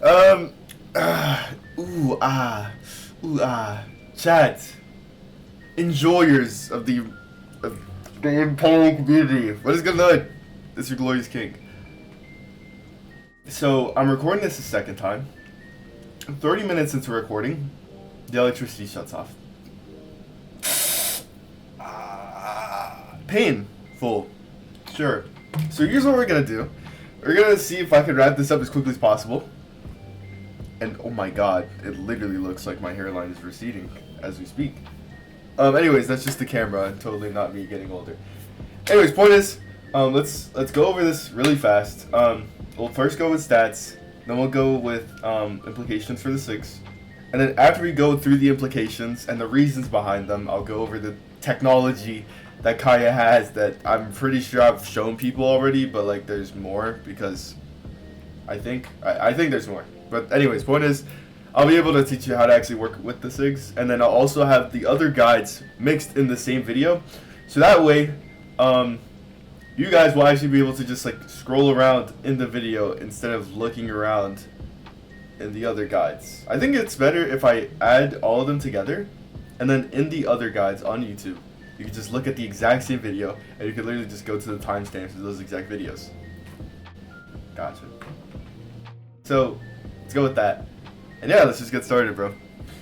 Um, ooh, ah, ooh, ah. Chat, enjoyers of the Impala community. What is going on? It's your glorious king. So, I'm recording this a second time. 30 minutes into recording, the electricity shuts off. Painful. Sure. So here's what we're gonna do. We're gonna see if I can wrap this up as quickly as possible. And oh my god, it literally looks like my hairline is receding as we speak. Anyways, that's just the camera, totally not me getting older. Anyways, point is, let's go over this really fast. We'll first go with stats, then we'll go with implications for the SIGs, and then after we go through the implications and the reasons behind them, I'll go over the technology that Kaya has that I'm pretty sure I've shown people already, but like there's more because I think there's more. But anyways, point is, I'll be able to teach you how to actually work with the SIGs, and then I'll also have the other guides mixed in the same video, so that way, you guys will actually be able to just like scroll around in the video instead of looking around in the other guides. I think it's better if I add all of them together, and then in the other guides on YouTube, you can just look at the exact same video, and you can literally just go to the timestamps of those exact videos. Gotcha. So, let's go with that. And yeah, let's just get started, bro.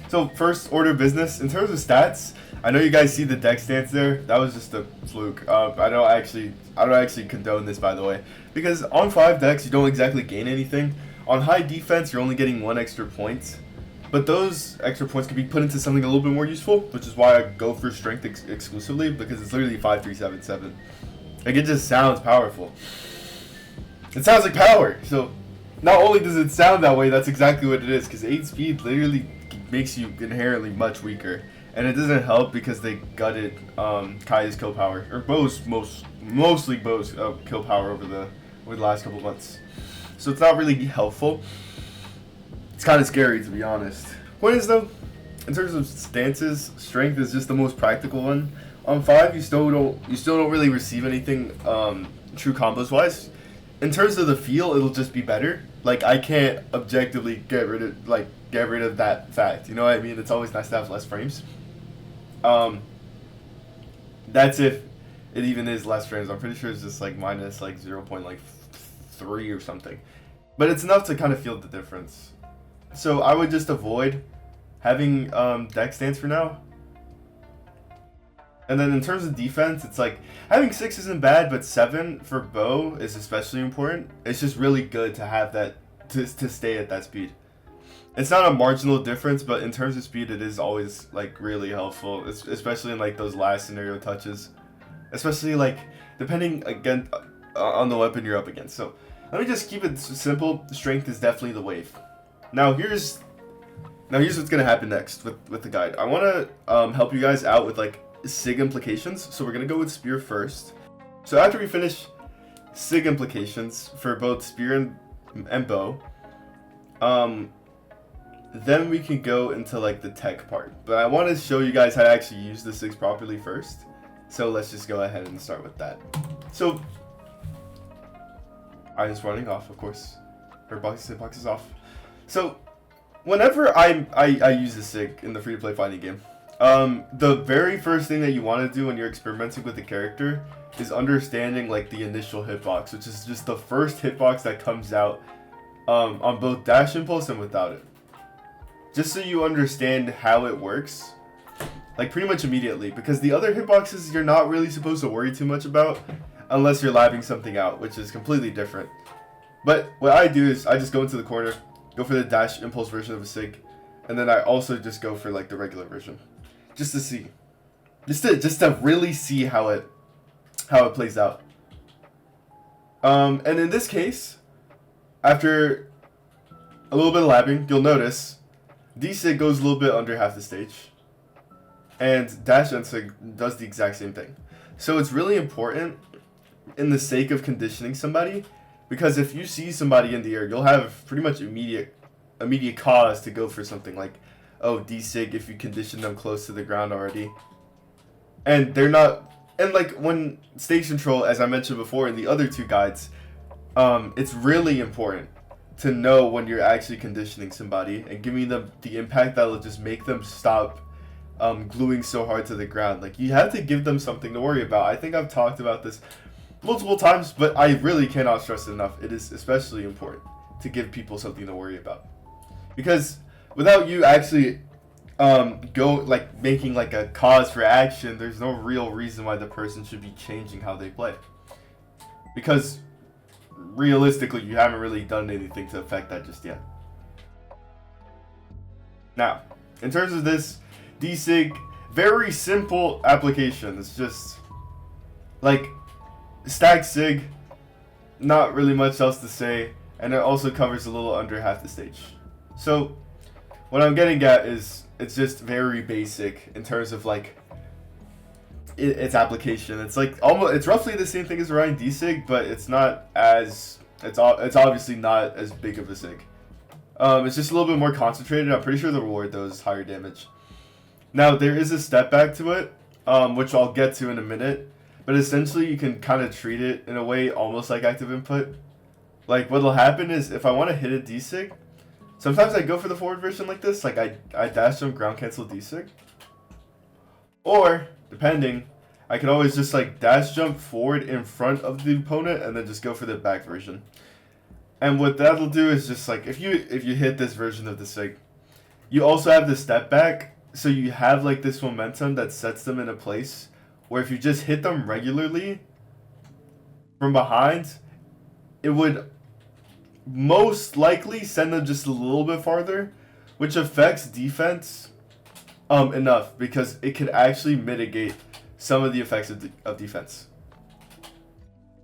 So, first order of business, in terms of stats, I know you guys see the deck stance there. That was just a fluke. I don't actually condone this, by the way, because on 5 decks you don't exactly gain anything. On high defense, you're only getting 1 extra point, but those extra points can be put into something a little bit more useful, which is why I go for strength exclusively, because it's literally 5377. Like, it just sounds powerful. It sounds like power. So not only does it sound that way, that's exactly what it is, because 8 speed literally makes you inherently much weaker. And it doesn't help because they gutted Kaya's kill power, or mostly Bo's kill power over the last couple months. So it's not really helpful. It's kind of scary, to be honest. Point is though, in terms of stances, strength is just the most practical one. On 5, you still don't really receive anything true combos wise. In terms of the feel, it'll just be better. Like, I can't objectively get rid of that fact. You know what I mean? It's always nice to have less frames. That's if it even is less frames. I'm pretty sure it's just like minus like 0.3 or something. But it's enough to kind of feel the difference. So I would just avoid having deck stance for now. And then in terms of defense, it's like having 6 isn't bad, but 7 for Bo is especially important. It's just really good to have that to stay at that speed. It's not a marginal difference, but in terms of speed, it is always like really helpful, especially in like those last scenario touches, especially like depending again on the weapon you're up against. So let me just keep it simple. Strength is definitely the wave. Now here's what's gonna happen next with the guide. I want to help you guys out with like SIG implications. So we're gonna go with spear first. So after we finish SIG implications for both spear and bow, then we can go into like the tech part. But I want to show you guys how to actually use the SIGs properly first. So let's just go ahead and start with that. So iron's running off, of course. Her hitbox is off. So whenever I use the SIG in the free-to-play fighting game, the very first thing that you want to do when you're experimenting with the character is understanding like the initial hitbox, which is just the first hitbox that comes out on both dash impulse and without it. Just so you understand how it works, like pretty much immediately, because the other hitboxes you're not really supposed to worry too much about unless you're labbing something out, which is completely different. But what I do is I just go into the corner, go for the dash impulse version of a SIG, and then I also just go for like the regular version, just to see, just to really see how it plays out. And in this case, after a little bit of labbing, you'll notice D-Sig goes a little bit under half the stage, and dash N-Sig does the exact same thing. So it's really important in the sake of conditioning somebody, because if you see somebody in the air, you'll have pretty much immediate cause to go for something like, oh, D-Sig if you condition them close to the ground already. And they're not, and like when stage control, as I mentioned before in the other 2 guides, it's really important to know when you're actually conditioning somebody and giving them the impact that'll just make them stop gluing so hard to the ground. Like, you have to give them something to worry about. I think I've talked about this multiple times, but I really cannot stress it enough. It is especially important to give people something to worry about, because without you actually making like a cause for action, there's no real reason why the person should be changing how they play, because realistically you haven't really done anything to affect that just yet. Now, in terms of this D-Sig, very simple application. It's just like stack sig, not really much else to say, and it also covers a little under half the stage. So what I'm getting at is it's just very basic in terms of like its application. It's like it's roughly the same thing as Orion D-Sig, but it's not as it's obviously not as big of a sig. It's just a little bit more concentrated. I'm pretty sure the reward though is higher damage. Now there is a step back to it, which I'll get to in a minute. But essentially, you can kind of treat it in a way almost like active input. Like, what'll happen is if I want to hit a D-Sig, sometimes I go for the forward version like this. Like, I dash jump, ground cancel D-Sig. Or, depending, I can always just like dash jump forward in front of the opponent and then just go for the back version. And what that'll do is just like, if you hit this version of the sig, you also have the step back. So you have like this momentum that sets them in a place where if you just hit them regularly from behind, it would most likely send them just a little bit farther, which affects defense enough because it could actually mitigate some of the effects of defense.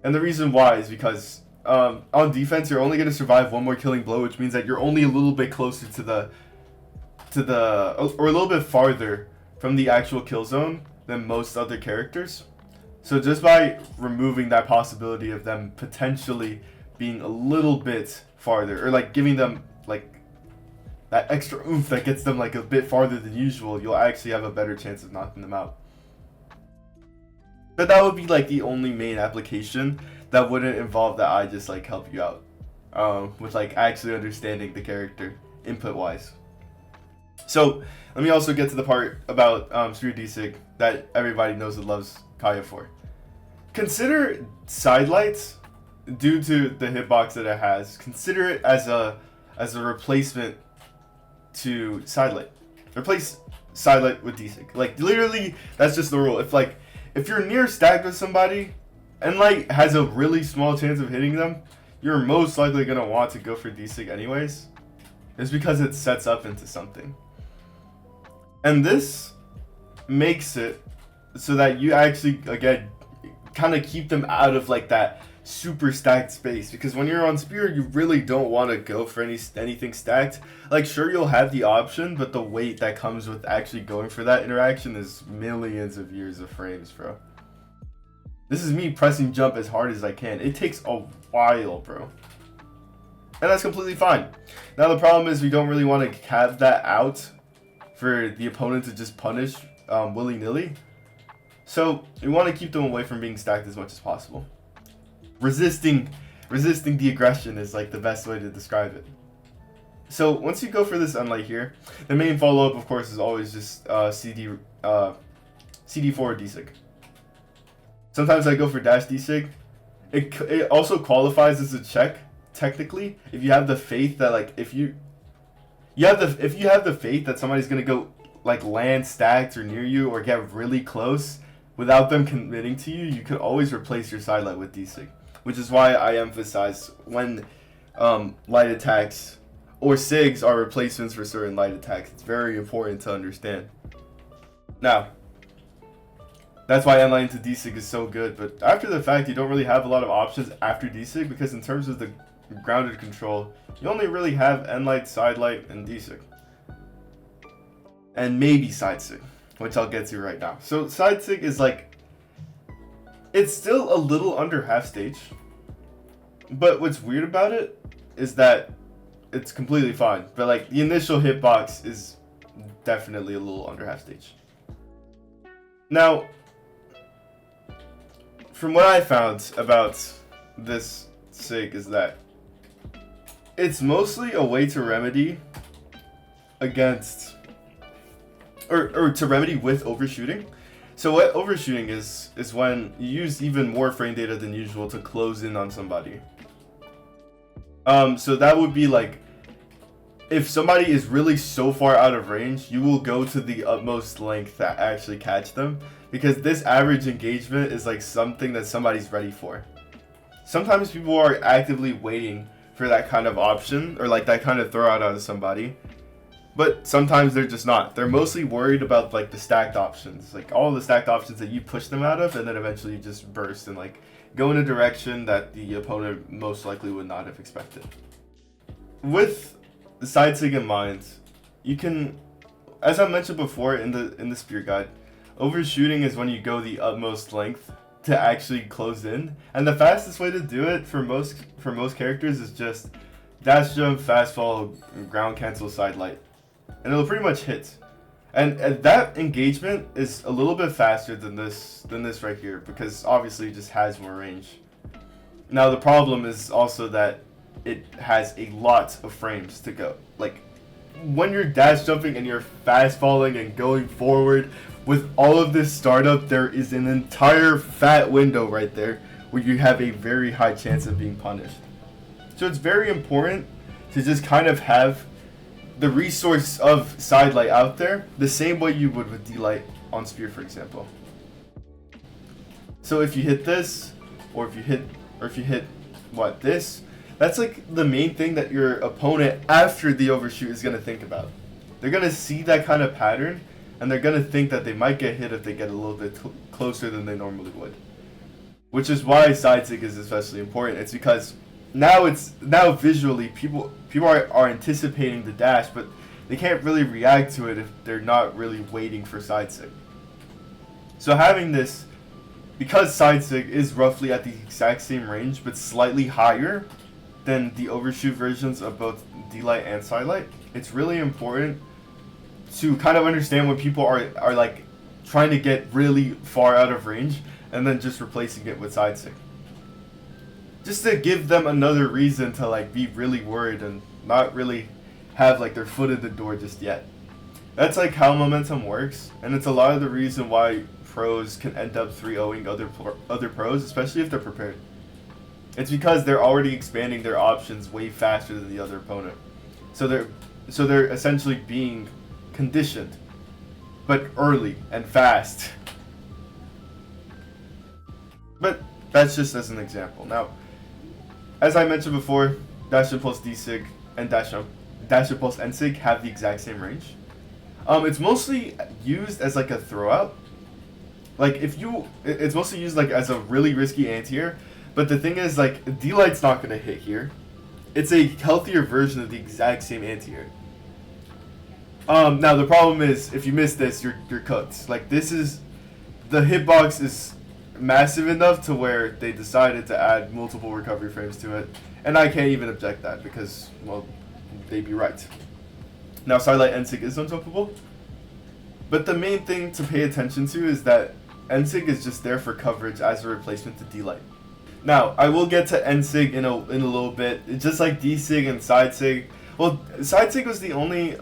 And the reason why is because on defense, you're only going to survive one more killing blow, which means that you're only a little bit closer or a little bit farther from the actual kill zone than most other characters. So just by removing that possibility of them potentially being a little bit farther, or like giving them like that extra oomph that gets them like a bit farther than usual, you'll actually have a better chance of knocking them out. But that would be like the only main application that wouldn't involve that I just like help you out with like actually understanding the character input wise. So let me also get to the part about Spear D-Sig that everybody knows and loves Kaya for. Consider sidelights, due to the hitbox that it has, consider it as a replacement to sidelight. Replace sidelight with D-Sig. Like literally, that's just the rule. If you're near stacked with somebody and like has a really small chance of hitting them, you're most likely gonna want to go for D-Sig anyways. It's because it sets up into something. And this makes it so that you actually, again, kind of keep them out of like that super stacked space. Because when you're on Spear, you really don't want to go for anything stacked. Like, sure, you'll have the option, but the weight that comes with actually going for that interaction is millions of years of frames, bro. This is me pressing jump as hard as I can. It takes a while, bro. And that's completely fine. Now, the problem is we don't really want to have that out for the opponent to just punish willy-nilly. So we want to keep them away from being stacked as much as possible. Resisting the aggression is like the best way to describe it. So once you go for this unlight here, the main follow-up, of course, is always just CD forward D-Sig. Sometimes I go for dash D-Sig. It also qualifies as a check, technically, if you have the faith that like if you have the faith that somebody's gonna go like land stacked or near you or get really close without them committing to you, you could always replace your sidelight with D-Sig, which is why I emphasize when light attacks or SIGs are replacements for certain light attacks. It's very important to understand. Now, that's why N-Line into D-Sig is so good, but after the fact, you don't really have a lot of options after D-Sig because in terms of the grounded control, you only really have N-Light, Sidelight, and D-Sig. And maybe Side Sig, which I'll get to right now. So Side Sig is like, it's still a little under half stage, but what's weird about it is that it's completely fine. But like the initial hitbox is definitely a little under half stage. Now, from what I found about this SIG is that it's mostly a way to remedy against, or to remedy with overshooting. So what overshooting is when you use even more frame data than usual to close in on somebody. So that would be like, if somebody is really so far out of range, you will go to the utmost length to actually catch them, because this average engagement is like something that somebody's ready for. Sometimes people are actively waiting for that kind of option, or like that kind of throw out of somebody, but sometimes they're just not. They're mostly worried about like the stacked options, like all the stacked options that you push them out of, and then eventually you just burst and like go in a direction that the opponent most likely would not have expected. With the side sig in mind, you can, as I mentioned before in the spear guide, overshooting is when you go the utmost length to actually close in, and the fastest way to do it for most characters is just dash jump, fast fall, ground cancel, side light, and it'll pretty much hit. And that engagement is a little bit faster than this right here, because obviously it just has more range. Now the problem is also that it has a lot of frames to go. Like, when you're dash jumping and you're fast falling and going forward with all of this startup, there is an entire fat window right there where you have a very high chance of being punished. So it's very important to just kind of have the resource of side light out there the same way you would with D-light on spear, for example. So if you hit this, or if you hit what, this, that's like the main thing that your opponent after the overshoot is going to think about. They're going to see that kind of pattern, and they're going to think that they might get hit if they get a little bit closer than they normally would. Which is why side sig is especially important. It's because now visually people are anticipating the dash, but they can't really react to it if they're not really waiting for side sig. So having this, because side sig is roughly at the exact same range but slightly higher than the overshoot versions of both D-light and side light, it's really important to kind of understand when people are like trying to get really far out of range and then just replacing it with side sig. Just to give them another reason to like be really worried and not really have like their foot in the door just yet. That's like how momentum works, and it's a lot of the reason why pros can end up 3-0ing other pros, especially if they're prepared. It's because they're already expanding their options way faster than the other opponent. So they're essentially being conditioned, but early and fast. But that's just as an example. Now, as I mentioned before, dash impulse D-sig and dash impulse N-sig have the exact same range. It's mostly used as like a throwout. Like it's mostly used like as a really risky anti-air. But the thing is, like, D-light's not gonna hit here. It's a healthier version of the exact same anti-air. Now the problem is, if you miss this, you're cooked. Like, the hitbox is massive enough to where they decided to add multiple recovery frames to it, and I can't even object that because, well, they'd be right. Now sidelight N-sig is unjumpable, but the main thing to pay attention to is that N-sig is just there for coverage as a replacement to D-light. Now I will get to N-sig in a little bit. It's just like D-sig and side sig. Well, side sig was the only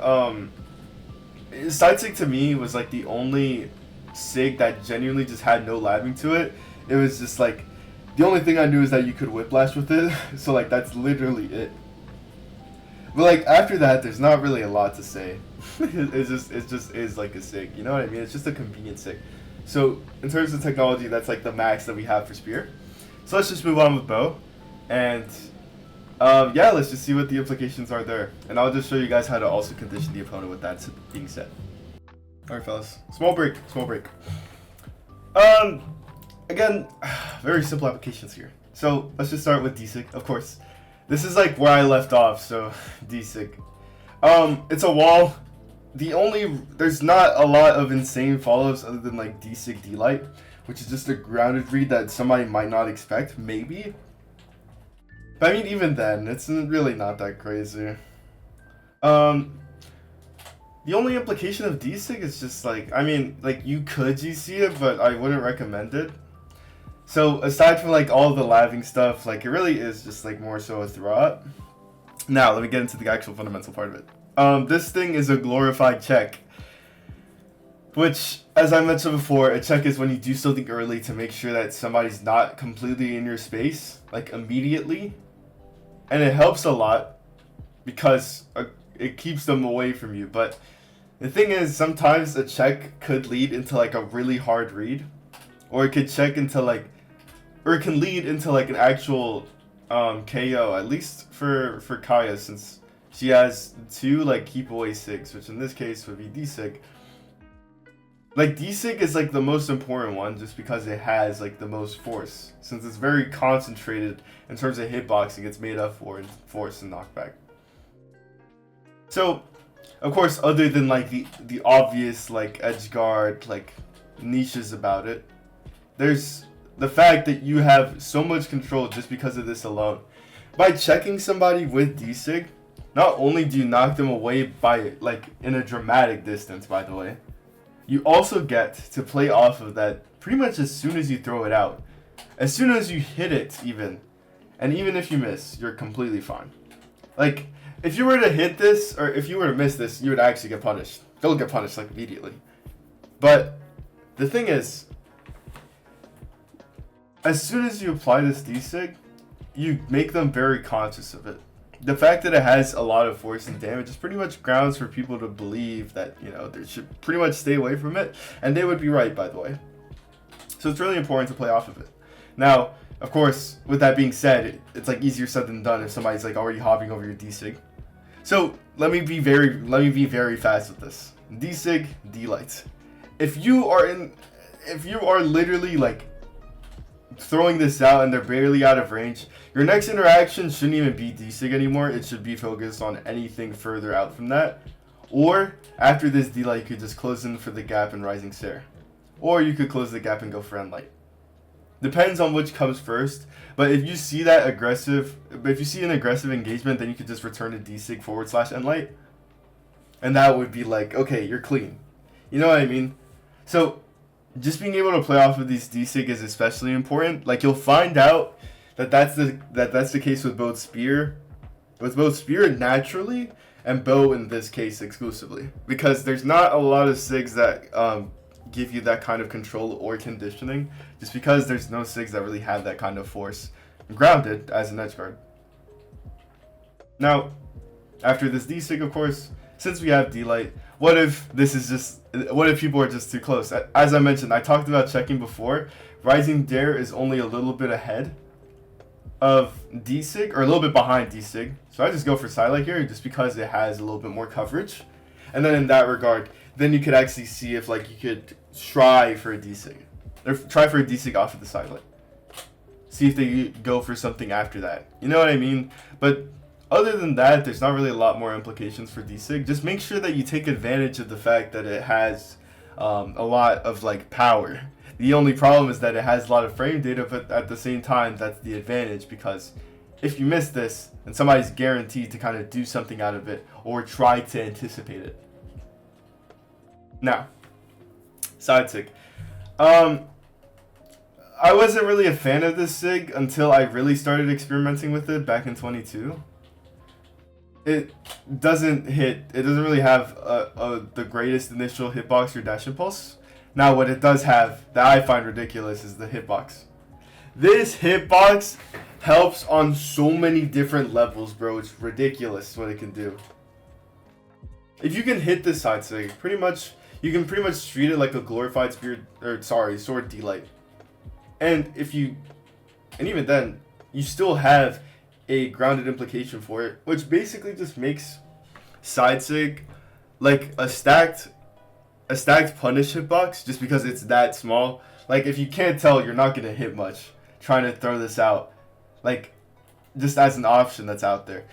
side sig to me was like the only sig that genuinely just had no labbing to it. It was just like the only thing I knew is that you could whiplash with it. So like that's literally it. But like after that, there's not really a lot to say. it just is like a sig. You know what I mean? It's just a convenient sig. So in terms of technology, that's like the max that we have for spear. So let's just move on with bow, and yeah, let's just see what the implications are there. And I'll just show you guys how to also condition the opponent with that being said. Alright fellas, small break. Again, very simple applications here. So let's just start with D-sig, of course. This is like where I left off, so D-sig. It's a wall. There's not a lot of insane follow-ups other than like D-sig D-light, which is just a grounded read that somebody might not expect, maybe. But I mean, even then, it's really not that crazy. The only implication of D-sig is just like, I mean, like you could GC it, but I wouldn't recommend it. So aside from like all the labbing stuff, like it really is just like more so a throw-up. Now, let me get into the actual fundamental part of it. This thing is a glorified check. Which, as I mentioned before, a check is when you do something early to make sure that somebody's not completely in your space, like immediately. And it helps a lot because it keeps them away from you. But the thing is, sometimes a check could lead into like a really hard read. Or it could check into like, or it can lead into like an actual KO, at least for Kaya, since she has 2 like keep away SIGs, which in this case would be D-Sig. Like, D-Sig is, like, the most important one just because it has, like, the most force. Since it's very concentrated in terms of hitboxing, it's made up for in force and knockback. So, of course, other than, like, the obvious, like, edge guard, like, niches about it, there's the fact that you have so much control just because of this alone. By checking somebody with D-Sig, not only do you knock them away by, like, in a dramatic distance, by the way, you also get to play off of that pretty much as soon as you throw it out. As soon as you hit it, even. And even if you miss, you're completely fine. Like, if you were to hit this, or if you were to miss this, you would actually get punished. You'll get punished, like, immediately. But the thing is, as soon as you apply this D-Sig, you make them very conscious of it. The fact that it has a lot of force and damage is pretty much grounds for people to believe that, you know, they should pretty much stay away from it. And they would be right, by the way. So it's really important to play off of it. Now, of course, with that being said, it's like easier said than done if somebody's like already hopping over your D-Sig. So let me be very fast with this. D-Sig, D-Light. If you are literally like throwing this out and they're barely out of range, your next interaction shouldn't even be D-Sig anymore. It should be focused on anything further out from that. Or after this D-Light, you could just close in for the gap and Rising Stare. Or you could close the gap and go for End-Light. Depends on which comes first. But if you see an aggressive engagement, then you could just return to D-Sig / End-Light. And that would be like, okay, you're clean. You know what I mean? So just being able to play off of these D-Sig is especially important. Like, you'll find out that that's the case with both Spear naturally and Bow in this case exclusively, because there's not a lot of SIGs that give you that kind of control or conditioning, just because there's no SIGs that really have that kind of force grounded as an edge guard. Now, after this D-Sig, of course, since we have D-Light, what if people are just too close? As I mentioned, I talked about checking before. Rising Dare is only a little bit ahead of D-Sig, or a little bit behind D-Sig. So I just go for Scythe here just because it has a little bit more coverage. And then in that regard, then you could actually see if like you could try for a D-Sig. Or try for a D-Sig off of the Scythe. See if they go for something after that. You know what I mean? But other than that, there's not really a lot more implications for D-Sig. Just make sure that you take advantage of the fact that it has a lot of like power. The only problem is that it has a lot of frame data, but at the same time, that's the advantage, because if you miss this, then somebody's guaranteed to kind of do something out of it or try to anticipate it. Now, side SIG. I wasn't really a fan of this SIG until I really started experimenting with it back in 22. It doesn't really have the greatest initial hitbox or dash impulse. Now, what it does have that I find ridiculous is the hitbox. This hitbox helps on so many different levels, bro. It's ridiculous what it can do. If you can hit this side SIG, you can pretty much treat it like a glorified sword D-Light. And even then, you still have a grounded implication for it, which basically just makes side SIG like a stacked punish hitbox, just because it's that small. Like, if you can't tell, you're not gonna hit much trying to throw this out, like, just as an option that's out there.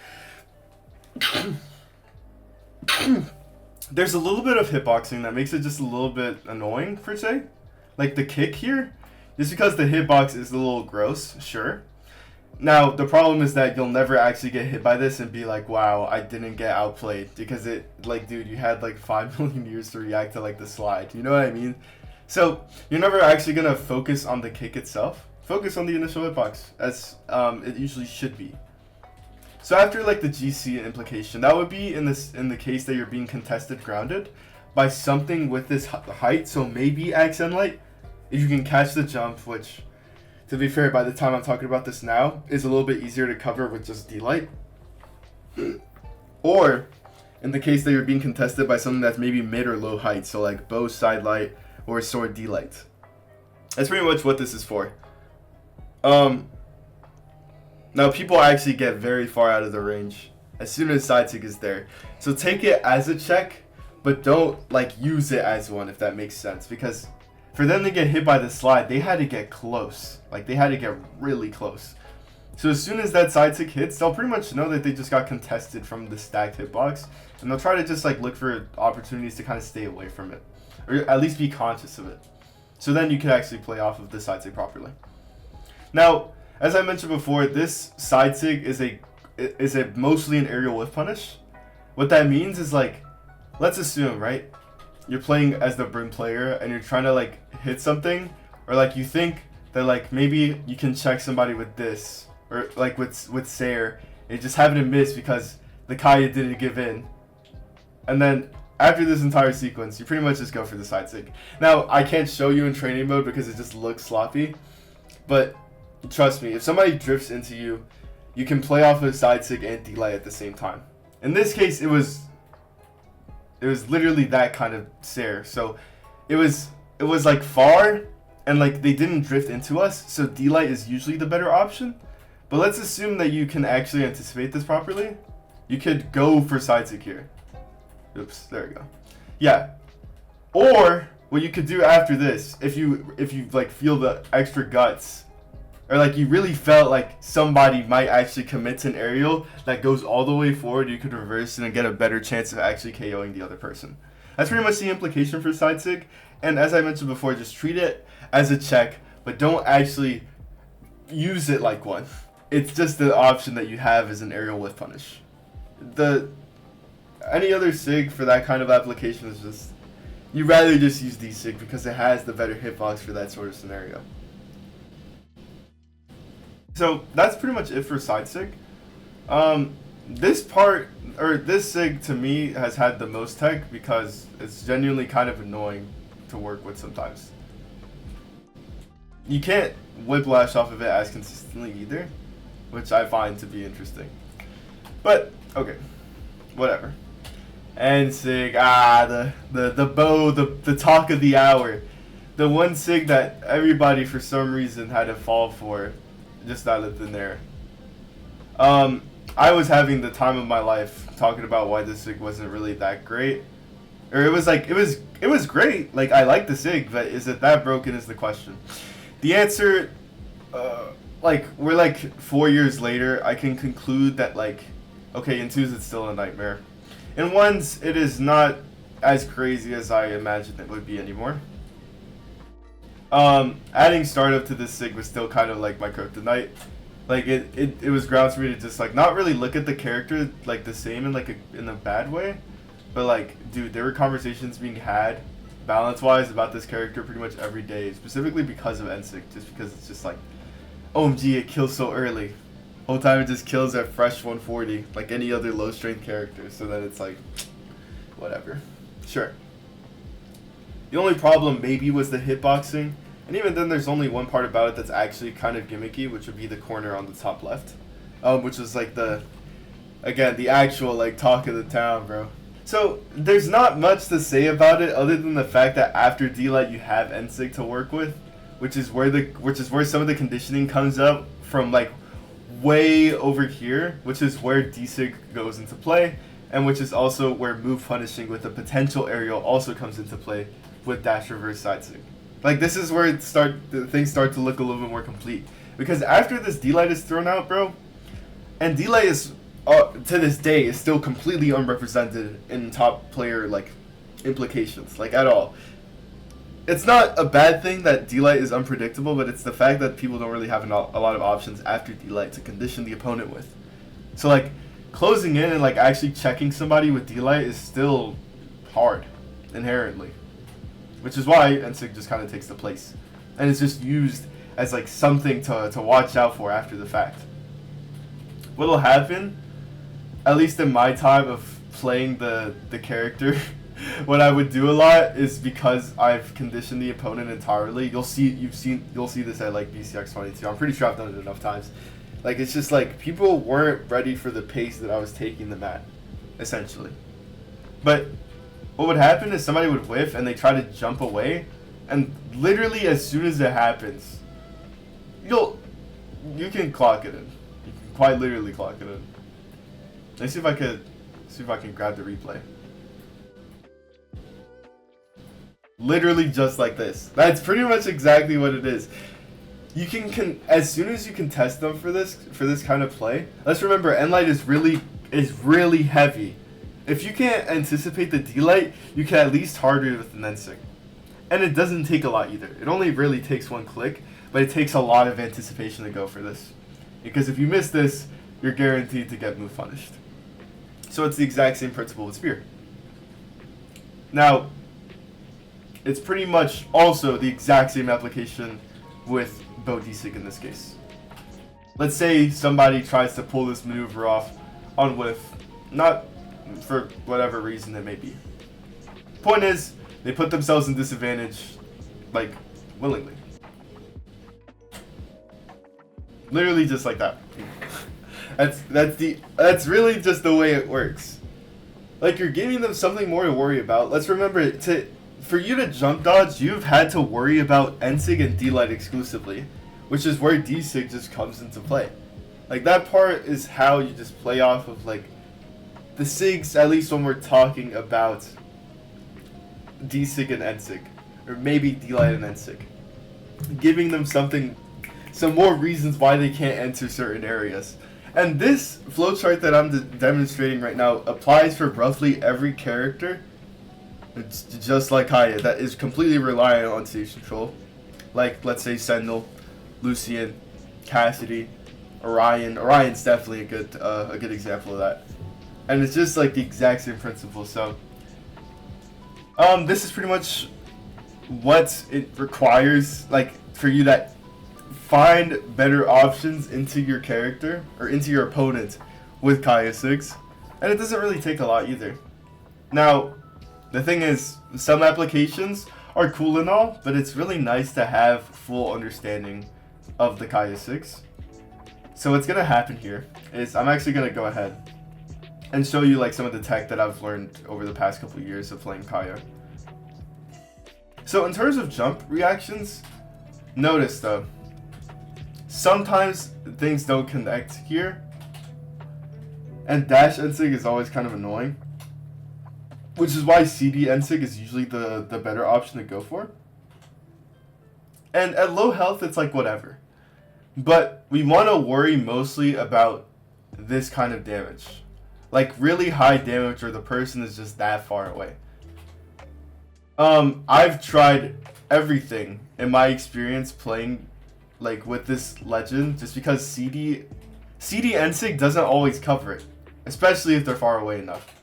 There's a little bit of hitboxing that makes it just a little bit annoying per se, like the kick here, just because the hitbox is a little gross, sure. Now, the problem is that you'll never actually get hit by this and be like, wow, I didn't get outplayed, because it, like, dude, you had like 5 million years to react to like the slide, you know what I mean? So you're never actually gonna focus on the kick itself. Focus on the initial hitbox, as it usually should be. So after like the GC implication, that would be in the case that you're being contested grounded by something with this height. So maybe accent light, if you can catch the jump, which, to be fair, by the time I'm talking about this now, is a little bit easier to cover with just D-light. Or in the case that you're being contested by something that's maybe mid or low height, so like bow side light or sword D-light. That's pretty much what this is for. Now people actually get very far out of the range as soon as side sig is there. So take it as a check, but don't like use it as one, if that makes sense. Because for them to get hit by the slide, they had to get close. Like they had to get really close. So as soon as that side sig hits, they'll pretty much know that they just got contested from the stacked hitbox. And they'll try to just like look for opportunities to kind of stay away from it. Or at least be conscious of it. So then you can actually play off of the side sig properly. Now, as I mentioned before, this side sig is a mostly an aerial whiff punish. What that means is like, let's assume, right? You're playing as the Brim player and you're trying to like hit something, or like you think that like maybe you can check somebody with this, or like with Sayer, and you just happen to miss because the Kaya didn't give in. And then after this entire sequence, you pretty much just go for the side sig. Now, I can't show you in training mode because it just looks sloppy, but trust me, if somebody drifts into you, you can play off of side sig and D-light at the same time. In this case, it was literally that kind of Sayer. So it was like far, and like they didn't drift into us, so D-light is usually the better option. But let's assume that you can actually anticipate this properly. You could go for side sig here. Oops, there we go. Yeah. Or what you could do after this, if you like feel the extra guts, or like you really felt like somebody might actually commit to an aerial that goes all the way forward, you could reverse it and get a better chance of actually KOing the other person. That's pretty much the implication for side sig. And as I mentioned before, just treat it as a check, but don't actually use it like one. It's just the option that you have as an aerial whiff punish. Any other sig for that kind of application is just, you'd rather just use D-sig because it has the better hitbox for that sort of scenario. So that's pretty much it for side sig. This sig to me has had the most tech because it's genuinely kind of annoying to work with sometimes. You can't whiplash off of it as consistently either, which I find to be interesting. But okay, whatever. And sig, the bow, the talk of the hour, the one sig that everybody for some reason had to fall for, just out of thin air. I was having the time of my life talking about why this sig wasn't really that great, or it was great. Like I like the sig, but is it that broken is the question. The answer, like we're like 4 years later, I can conclude that like, okay, in twos it's still a nightmare. In ones, it is not as crazy as I imagined it would be anymore. Adding startup to this sig was still kind of like my kryptonite. Like it was grounds for me to just like not really look at the character like the same in a bad way, but like dude, there were conversations being had balance wise about this character pretty much every day, specifically because of NSIG, just because it's just like, OMG, it kills so early. Whole time it just kills at fresh 140 like any other low strength character, so then it's like whatever. Sure. The only problem maybe was the hitboxing, and even then there's only one part about it that's actually kind of gimmicky, which would be the corner on the top left, which is like the actual like talk of the town, bro. So there's not much to say about it other than the fact that after D-Light you have NSIG to work with, which is where some of the conditioning comes up from, like way over here, which is where D-Sig goes into play, and which is also where move punishing with a potential aerial also comes into play with dash reverse side sig. Like this is where things start to look a little bit more complete, because after this D-Light is thrown out, bro, and D-Light is to this day is still completely unrepresented in top player like implications, like at all. It's not a bad thing that D-Light is unpredictable, but it's the fact that people don't really have a lot of options after D-Light to condition the opponent with. So like closing in and like actually checking somebody with D-Light is still hard inherently, which is why NSIG just kind of takes the place, and it's just used as like something to watch out for after the fact. What'll happen at least in my time of playing the character, what I would do a lot is, because I've conditioned the opponent entirely. You'll see this at like BCX22. I'm pretty sure I've done it enough times. Like, it's just like people weren't ready for the pace that I was taking them at, essentially. But what would happen is somebody would whiff and they try to jump away, and literally as soon as it happens, you can clock it in. You can quite literally clock it in. Let's see if I can grab the replay. Literally just like this. That's pretty much exactly what it is. You can as soon as you can test them for this kind of play. Let's remember, N-Light is really heavy. If you can't anticipate the D-Light, you can at least target it with an N-Sig. And it doesn't take a lot either. It only really takes one click, but it takes a lot of anticipation to go for this. Because if you miss this, you're guaranteed to get move punished. So it's the exact same principle with Spear. Now, it's pretty much also the exact same application with bow D-Sig in this case. Let's say somebody tries to pull this maneuver off on whiff, not for whatever reason it may be. Point is, they put themselves in disadvantage, like, willingly. Literally just like that. That's really just the way it works. Like, you're giving them something more to worry about. Let's remember, for you to jump dodge, you've had to worry about N-Sig and D-Light exclusively, which is where D-Sig just comes into play. Like, that part is how you just play off of, like, the SIGs, at least when we're talking about D-Sig and N-Sig, or maybe D-Light and N-Sig. Giving them some more reasons why they can't enter certain areas. And this flowchart that I'm demonstrating right now applies for roughly every character. It's just like Kaya, that is completely reliant on stage control. Like, let's say Sendel, Lucian, Cassidy, Orion. Orion's definitely a good example of that. And it's just like the exact same principle. So, this is pretty much what it requires, like, for you to find better options into your character, or into your opponent with Kaya 6. And it doesn't really take a lot either. Now, the thing is, some applications are cool and all, but it's really nice to have full understanding of the Kaya 6. So what's going to happen here is I'm actually going to go ahead and show you like some of the tech that I've learned over the past couple of years of playing Kaya. So in terms of jump reactions, notice though, sometimes things don't connect here, and dash N-Sig is always kind of annoying. Which is why CD N-Sig is usually the better option to go for. And at low health, it's like whatever. But we want to worry mostly about this kind of damage. Like really high damage where the person is just that far away. I've tried everything in my experience playing like with this legend, just because CD N-Sig doesn't always cover it. Especially if they're far away enough.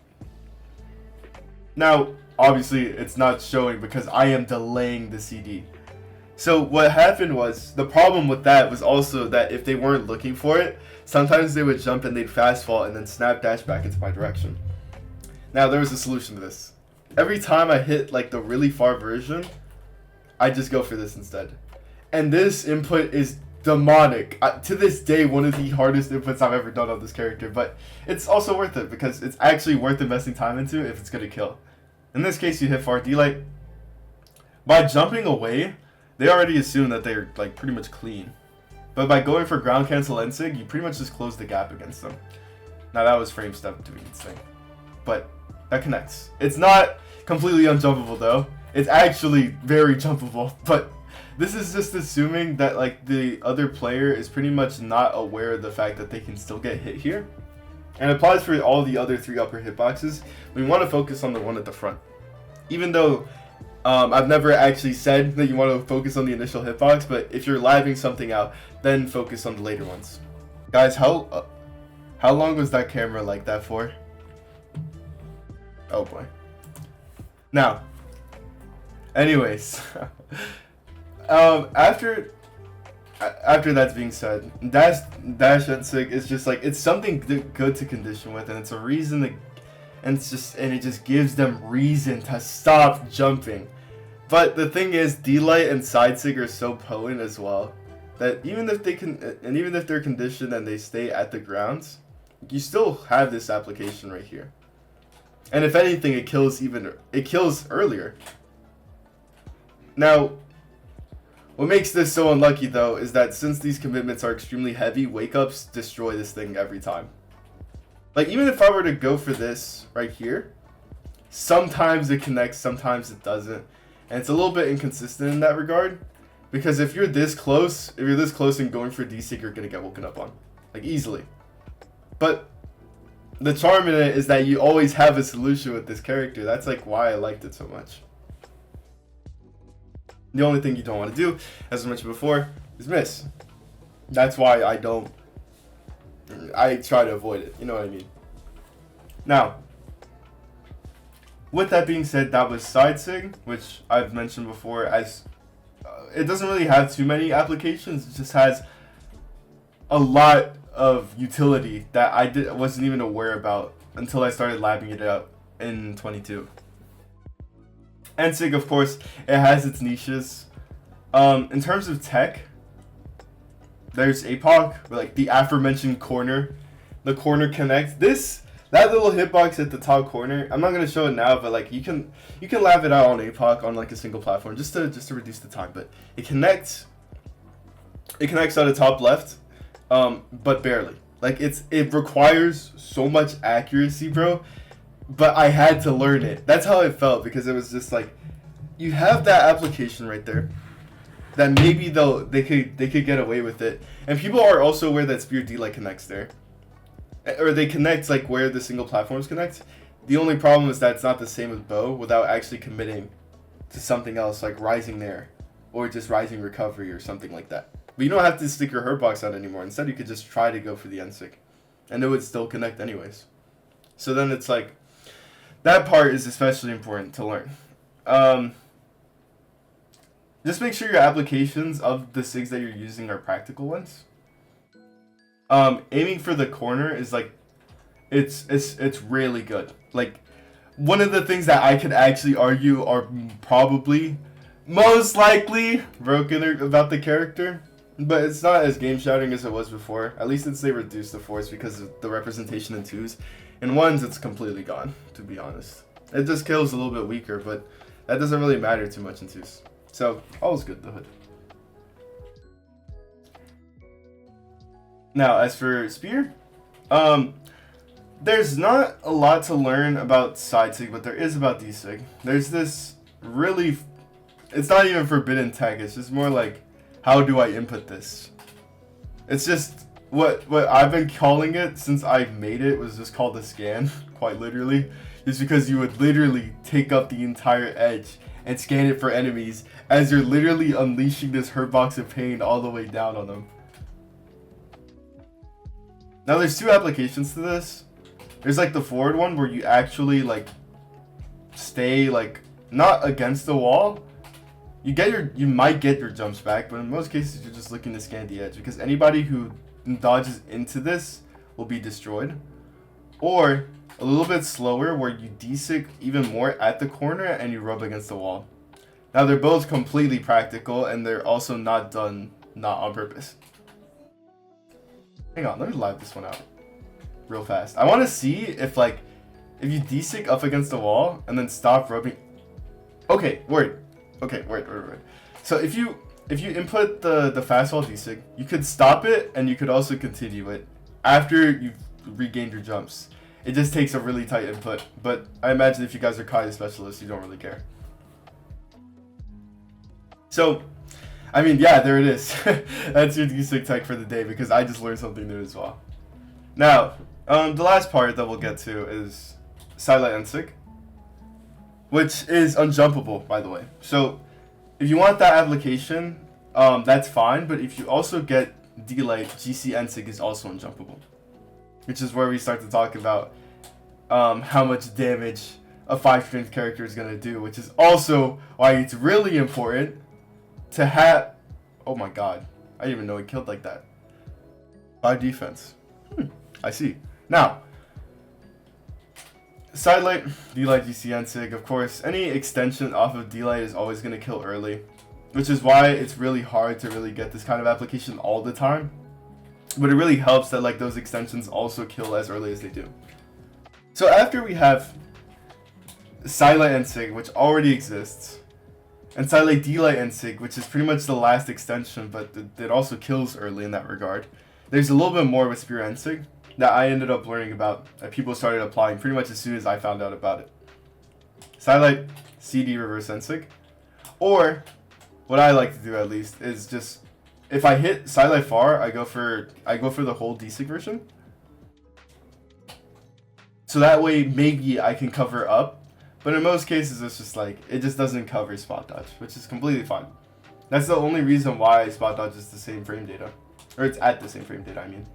Now, obviously, it's not showing because I am delaying the CD. So what happened was, the problem with that was also that if they weren't looking for it, sometimes they would jump and they'd fast fall and then snap dash back into my direction. Now, there was a solution to this. Every time I hit like the really far version, I just go for this instead. And this input is demonic. To this day, one of the hardest inputs I've ever done on this character, but it's also worth it because it's actually worth investing time into if it's going to kill. In this case, you hit far D-Light. By jumping away, they already assume that they're like pretty much clean. But by going for ground cancel N-Sig, you pretty much just close the gap against them. Now that was frame step doing its thing. But that connects. It's not completely unjumpable though. It's actually very jumpable, but this is just assuming that like the other player is pretty much not aware of the fact that they can still get hit here. And it applies for all the other 3 upper hitboxes. We want to focus on the one at the front. Even though I've never actually said that you want to focus on the initial hitbox, but if you're lagging something out, then focus on the later ones. Guys, how long was that camera like that for? Oh boy. Now, anyways, after after that's being said, dash NSYNC is just like, it's something good to condition with, and it's a reason to, and it just gives them reason to stop jumping. But the thing is, D-Light and side sig are so potent as well that even if they're conditioned and they stay at the grounds, you still have this application right here. And if anything, it kills earlier. Now, what makes this so unlucky though is that since these commitments are extremely heavy, wake-ups destroy this thing every time. Like, even if I were to go for this right here, sometimes it connects, sometimes it doesn't. And it's a little bit inconsistent in that regard. Because if you're this close and going for desync, you're going to get woken up on. Like, easily. But the charm in it is that you always have a solution with this character. That's like why I liked it so much. The only thing you don't want to do, as I mentioned before, is miss. That's why I try to avoid it. You know what I mean? Now, with that being said, that was side sig, which I've mentioned before as it doesn't really have too many applications. It just has a lot of utility that I wasn't even aware about until I started labbing it out in 22. NSYNC, of course, it has its niches. In terms of tech, there's APOC, like the aforementioned corner, the corner connect. That little hitbox at the top corner, I'm not gonna show it now, but like you can lab it out on APOC on like a single platform just to reduce the time. But it connects on the top left, but barely. Like it requires so much accuracy, bro. But I had to learn it. That's how it felt, because it was just like, you have that application right there that maybe they could get away with it. And people are also aware that Spear D-Light connects there. Or they connect like where the single platforms connect. The only problem is that it's not the same as Bow without actually committing to something else like Rising there. Or just Rising Recovery or something like that. But you don't have to stick your hurt box out anymore. Instead you could just try to go for the NSYNC. And it would still connect anyways. So then it's like, that part is especially important to learn. Just make sure your applications of the SIGs that you're using are practical ones. Aiming for the corner is like, it's really good. Like, one of the things that I could actually argue are probably, most likely, broken about the character. But it's not as game-shattering as it was before. At least they reduced the force because of the representation in 2s. In 1s, it's completely gone, to be honest. It just kills a little bit weaker, but that doesn't really matter too much in 2s. So, all's good, the hood. Now, as for Spear, there's not a lot to learn about side sig, but there is about D-Sig. There's this really, it's not even forbidden tech, it's just more like, how do I input this? It's just, what I've been calling it since I've made it was just called a scan, quite literally. Just because you would literally take up the entire edge and scan it for enemies as you're literally unleashing this hurt box of pain all the way down on them. Now there's two applications to this. There's like the forward one where you actually like stay like not against the wall. You might get your jumps back, but in most cases you're just looking to scan the edge because anybody who dodges into this will be destroyed. Or a little bit slower where you desync even more at the corner and you rub against the wall. Now they're both completely practical and they're also not done not on purpose. Hang on, let me live this one out real fast. I want to see if you desync up against the wall and then stop rubbing. Okay, word. Okay, word. So if you input the fast wall desync, you could stop it and you could also continue it after you've regained your jumps. It just takes a really tight input, but I imagine if you guys are Kaya specialists, you don't really care. So, I mean, yeah, there it is. That's your desync tech for the day because I just learned something new as well. Now, the last part that we'll get to is Silent NSYNC, which is unjumpable, by the way. So, if you want that application, that's fine, but if you also get D-Light, GC NSYNC is also unjumpable. Which is where we start to talk about how much damage a 5-strength character is going to do, which is also why it's really important to have... Oh my god. I didn't even know it killed like that. 5 defense. I see. Now, sidelight, D-Light, GCN, SIG, of course, any extension off of D-Light is always going to kill early, which is why it's really hard to really get this kind of application all the time. But it really helps that like those extensions also kill as early as they do. So after we have Sidelight and SIG, which already exists, and Sidelight, D-Light, and SIG, which is pretty much the last extension, but it also kills early in that regard. There's a little bit more with Spear and SIG that I ended up learning about, that people started applying pretty much as soon as I found out about it. Sidelight, CD, reverse NSIG. Or, what I like to do at least, is just, if I hit Sidelight far, I go for the whole DSIG version. So that way, maybe I can cover up. But in most cases, it's just like, it just doesn't cover spot dodge, which is completely fine. That's the only reason why spot dodge is the same frame data. Or it's at the same frame data, I mean.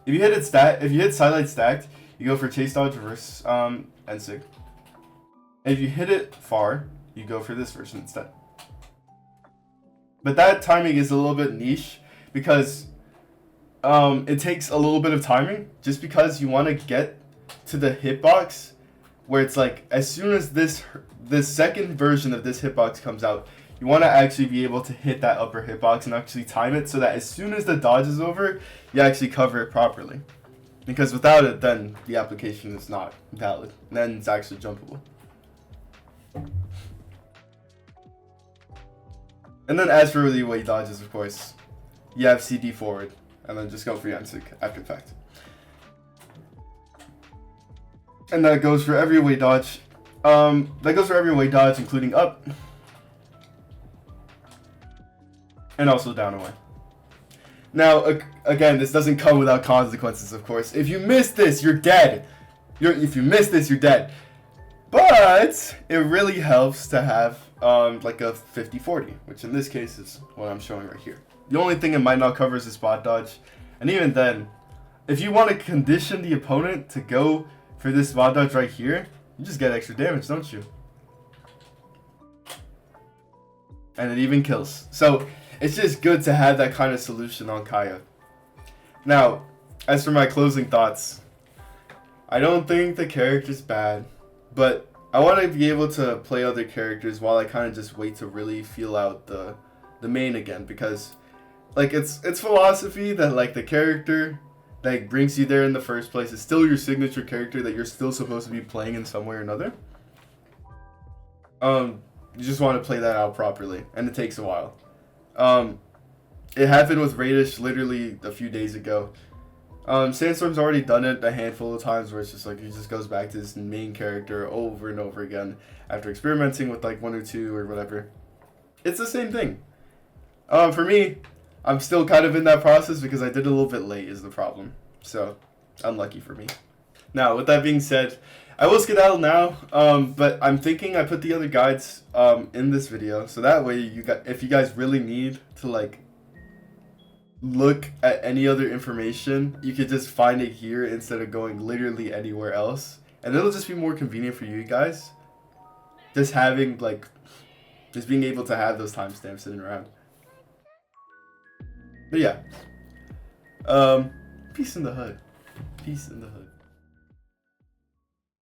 If you hit Sidelight stacked, you go for chase dodge, reverse NSIG. And if you hit it far, you go for this version instead. But that timing is a little bit niche because it takes a little bit of timing just because you want to get to the hitbox where it's like as soon as this second version of this hitbox comes out, you want to actually be able to hit that upper hitbox and actually time it so that as soon as the dodge is over, you actually cover it properly. Because without it, then the application is not valid. Then it's actually jumpable. And then as for the way dodges, of course, you have CD forward and then just go for NSIG after the fact. And that goes for every away dodge. Including up. And also down away. Now, again, this doesn't come without consequences, of course. If you miss this, you're dead. If you miss this, you're dead. But it really helps to have like a 50-40, which in this case is what I'm showing right here. The only thing it might not cover is the spot dodge. And even then, if you want to condition the opponent to go for this spot dodge right here, you just get extra damage, don't you? And it even kills. So it's just good to have that kind of solution on Kaya. Now, as for my closing thoughts, I don't think the character's bad, but I want to be able to play other characters while I kind of just wait to really feel out the main again, because like it's philosophy that like the character that brings you there in the first place is still your signature character that you're still supposed to be playing in some way or another. You just want to play that out properly, and it takes a while. It happened with Radish literally a few days ago. Sandstorm's already done it a handful of times where it's just like he just goes back to his main character over and over again after experimenting with like 1 or 2 or whatever. It's the same thing. For me, I'm still kind of in that process because I did it a little bit late is the problem. So, unlucky for me. Now, with that being said, I will skedaddle now, but I'm thinking I put the other guides in this video, so that way if you guys really need to like look at any other information, you could just find it here instead of going literally anywhere else, and it'll just be more convenient for you guys. Just being able to have those timestamps sitting around. But yeah, peace in the hood. Peace in the hood.